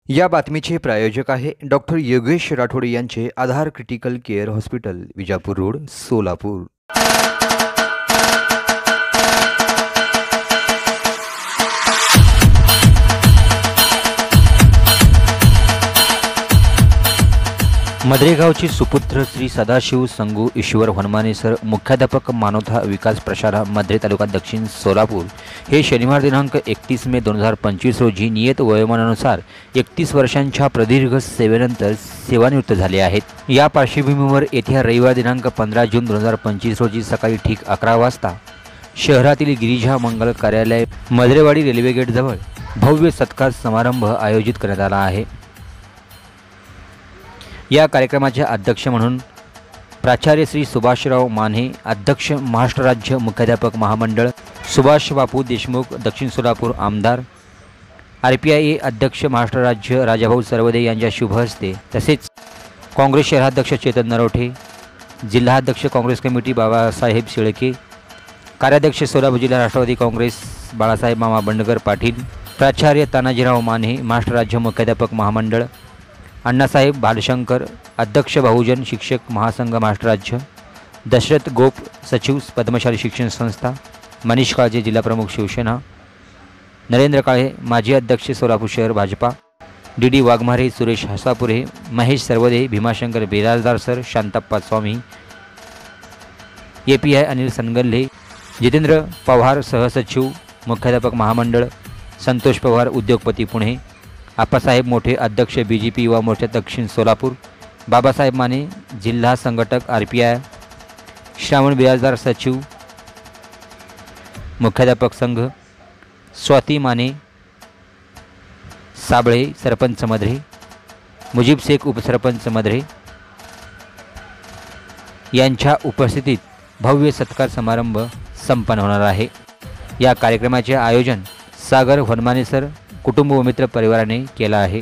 या बातमीचे प्रायोजक आहे डॉक्टर योगेश राठोड यांचे Aadhaar critical care hospital, Vijapur road, Solapur. मद्रेगावचे सुपुत्र श्री सदाशिव संगू ईश्वर हनुमाने सर, मुख्याध्यापक मानवता विकास प्रशाला, मद्रे तालुका दक्षिण सोलापूर हे शनिवार दिनांक 31 मे 2025 रोजी नियत वयोमानानुसार 31 वर्षांच्या प्रदीर्घ सेवेनंतर सेवानिवृत्त झाले आहेत। या पार्श्वभूमीवर येत्या रविवार दिनांक 15 जून 2025 रोजी सकाळी ठीक 11 वाजता शहरातील गिरिजा मंगल कार्यालय मद्रेवाडी रेल्वे गेट जवळ भव्य सत्कार समारंभ आयोजित करण्यात आला आहे। या कार्यक्रमाचे अध्यक्ष म्हणून प्राचार्य श्री सुभाषराव माने, अध्यक्ष महाराष्ट्र राज्य मुख्याध्यापक महामंडळ सुभाष बापू देशमुख दक्षिण सोलापूर, आमदार RPIA अध्यक्ष महाराष्ट्र राज्य राजाभाऊ सरवदे यांच्या शुभ हस्ते, तसेच काँग्रेस शहराध्यक्ष चेतन नरोठे, जिल्हाध्यक्ष काँग्रेस कमिटी बाबासाहेब शेळके, कार्याध्यक्ष सोलापूर जिल्हा राष्ट्रवादी काँग्रेस बाळासाहेब मामा बंडगर पाटील, प्राचार्य तानाजीराव माने, महाराष्ट्र राज्य मुख्याध्यापक महामंडळ अण्णासाहेब बालशंकर, अध्यक्ष बहुजन शिक्षक महासंघ महाराष्ट्र राज्य, दशरथ गोप सचिव पद्मशाली शिक्षण संस्था, मनीष काळजे जिल्हाप्रमुख शिवसेना, नरेंद्र काळे माजी अध्यक्ष सोलापूर शहर भाजपा, DD वाघमारे, सुरेश हसापुरे, महेश सरवदे, भीमाशंकर बिराजदार सर, शांताप्पा स्वामी, API अनिल सनगल्ले, जितेंद्र पवार सहसचिव मुख्याध्यापक महामंडळ, संतोष पवार उद्योगपती पुणे, आप्पासाहेब मोठे अध्यक्ष BJP युवा मोर्चा दक्षिण सोलापूर, बाबासाहेब माने जिल्हा संघटक RPI, श्रावण बिराजदार सचिव मुख्याध्यापक संघ, स्वाती माने साबळे सरपंच मद्रे, मुजीब शेख उपसरपंच मद्रे यांच्या उपस्थितीत भव्य सत्कार समारंभ संपन्न होणार आहे। या कार्यक्रमाचे आयोजन सागर हनुमाने सर कुटुंब व मित्र परिवाराने केला आहे।